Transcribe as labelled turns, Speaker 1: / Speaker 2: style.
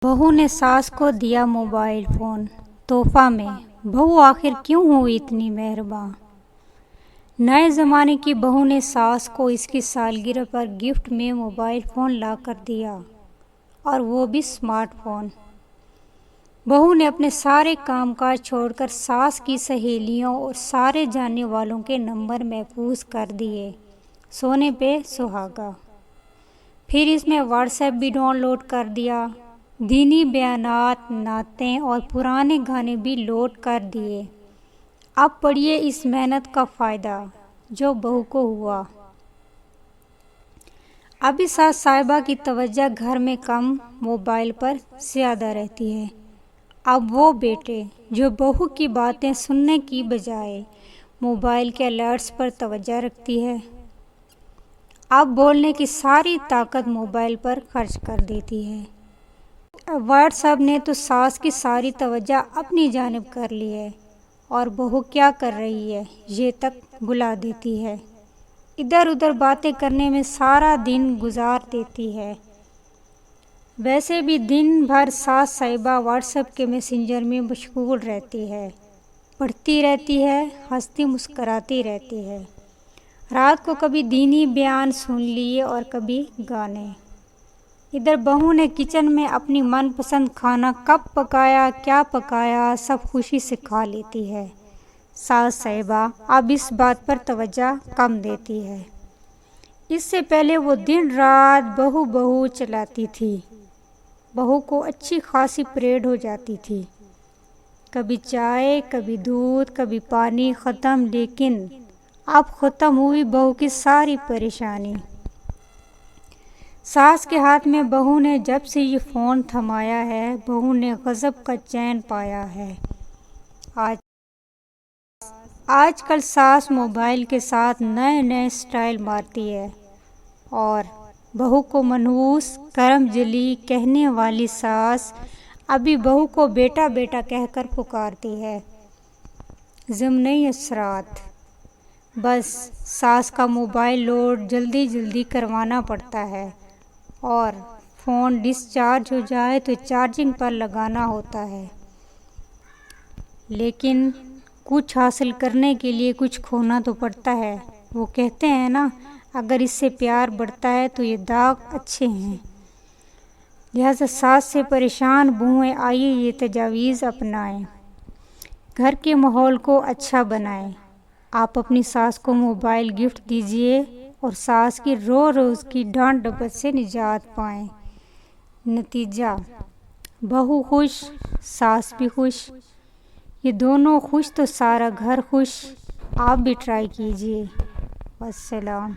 Speaker 1: बहू ने सास को दिया मोबाइल फ़ोन तोहफा में। बहू आखिर क्यों हुई इतनी मेहरबान। नए ज़माने की बहू ने सास को इसकी सालगिरह पर गिफ्ट में मोबाइल फ़ोन ला कर दिया, और वो भी स्मार्टफ़ोन। बहू ने अपने सारे कामकाज छोड़कर सास की सहेलियों और सारे जानने वालों के नंबर महफूज कर दिए। सोने पे सुहागा। फिर इसमें व्हाट्सएप भी डाउनलोड कर दिया। दीनी बयानात, नातें और पुराने गाने भी लोड कर दिए। अब पढ़िए इस मेहनत का फ़ायदा जो बहू को हुआ। अभी सास साहिबा की तवज्जो घर में कम, मोबाइल पर ज़्यादा रहती है। अब वो बेटे जो बहू की बातें सुनने की बजाय मोबाइल के अलर्ट्स पर तवज्जो रखती है, अब बोलने की सारी ताकत मोबाइल पर खर्च कर देती है। व्हाट्सएप ने तो सास की सारी तवज्जो अपनी जानिब कर ली है, और बहू क्या कर रही है ये तक बुला देती है। इधर उधर बातें करने में सारा दिन गुजार देती है। वैसे भी दिन भर सास साहिबा व्हाट्सएप के मैसेंजर में मशगूल रहती है, पढ़ती रहती है, हंसती मुस्कराती रहती है। रात को कभी दीनी बयान सुन लिए और कभी गाने। इधर बहू ने किचन में अपनी मनपसंद खाना कब पकाया, क्या पकाया, सब खुशी से खा लेती है। सास साहिबा अब इस बात पर तवज्जो कम देती है। इससे पहले वो दिन रात बहू बहू चलाती थी। बहू को अच्छी खासी परेड हो जाती थी। कभी चाय, कभी दूध, कभी पानी ख़त्म, लेकिन अब ख़त्म हुई बहू की सारी परेशानी। सास के हाथ में बहू ने जब से ये फ़ोन थमाया है, बहू ने गज़ब का चैन पाया है। आजकल सास मोबाइल के साथ नए नए स्टाइल मारती है, और बहू को मनहूस करमजली कहने वाली सास अभी बहू को बेटा बेटा कहकर पुकारती है। ज़िम्नी असरात। बस सास का मोबाइल लोड जल्दी जल्दी करवाना पड़ता है, और फ़ोन डिस्चार्ज हो जाए तो चार्जिंग पर लगाना होता है। लेकिन कुछ हासिल करने के लिए कुछ खोना तो पड़ता है। वो कहते हैं ना, अगर इससे प्यार बढ़ता है तो ये दाग अच्छे हैं। लिहाजा सास से परेशान बहुएं आइए ये तजावीज़ अपनाएं, घर के माहौल को अच्छा बनाएं। आप अपनी सास को मोबाइल गिफ्ट दीजिए और सास की रोज़ की डांट डपट से निजात पाएं। नतीजा, बहू खुश, सास भी खुश। ये दोनों खुश तो सारा घर खुश। आप भी ट्राई कीजिए। वस्सलाम।